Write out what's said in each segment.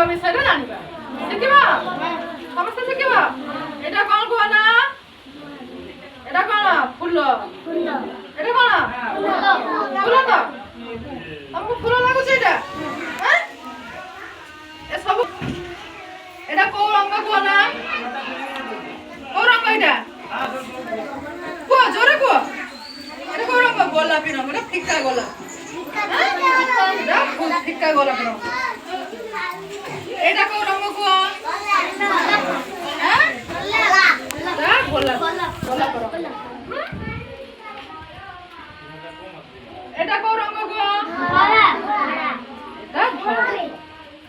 ବିଷୟରେ ଜାଣିବା। ଶିଖିବା ସମସ୍ତେ ଶିଖିବା। ଏଟା କଣ କୁହ ନା? ଏଟା କଣ? ଫୁଲ। ଏଟା କଣ? ଫୁଲ ତ? ତମକୁ ଫୁଲ ଲାଗୁଛି ଏଟା? ଏ ସବୁ ଏଟା କୋଉ ରଙ୍ଗ କୁହ ନା? କୋଉ ରଙ୍ଗ ଏଟା? କୁହ ଜୋରେ କୁହ। ଏଟା କୋଉ ରଙ୍ଗ? ଗୋଲାପୀ ରଙ୍ଗ। ଏଟା ଫିକା ଗୋଲାପ। ଏଟା ଫିକା ଗୋଲାପୀ ରଙ୍ଗ। ଏଟା କୋଉ ରଙ୍ଗ କୁହ? ଗୋଲାପ ରଙ୍ଗ। এটা কোন রঙ গো? এটা ধলা।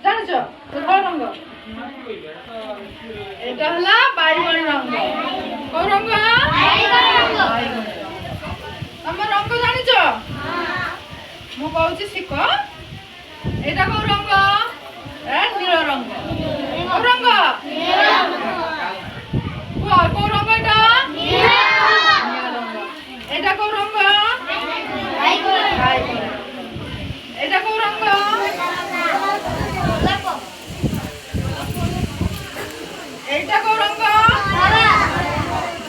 জানিছ? ধলা রঙ। এটা হলো বাইগণী রঙ। কোন রঙ? বাইগণী রঙ। তুমি রঙ জানিছ? মু কହୁছি শিখ। এটা কোন রঙ? এ নীল রঙ। কোন রঙ? নীল রঙ। কোন রঙ এটা? নীল রঙ। এটা কোন রঙ? এটা কোন রঙ? এইটা কোন রঙ?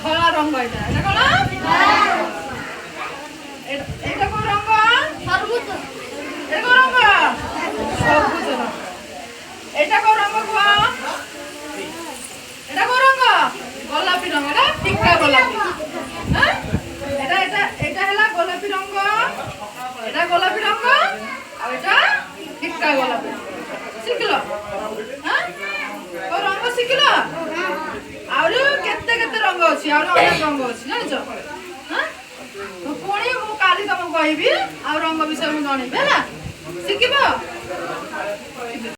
ধলা রঙ। এটা এটা কোন? এটা কোন রঙ? সবুজ। এটা কোন রঙ? সবুজ রঙ। এটা কোন রঙ কুয়া? এটা কোন রঙ? গোলাপি রঙ। এটা ফিকা গোলাপি। হ্যাঁ এটা এটা এটা হলো গোলাপি রঙ। এটা গোলাপি রঙ আর এটা ফিকা গোলাপি। শিখলো? হ্যাঁ ও রঙ শিখলো? আউরি কেতে কেতে রঙ আছে? আউরি অনেক রঙ আছে জানিছ? হ্যাঁ তো পুଣି ମୁଁ କାଲି ତମକୁ କହିବି ଆଉ ରଙ୍ଗ ବିଷୟରେ ମୁଁ ଜଣେଇବି ହେଲା। ଶିଖିବ?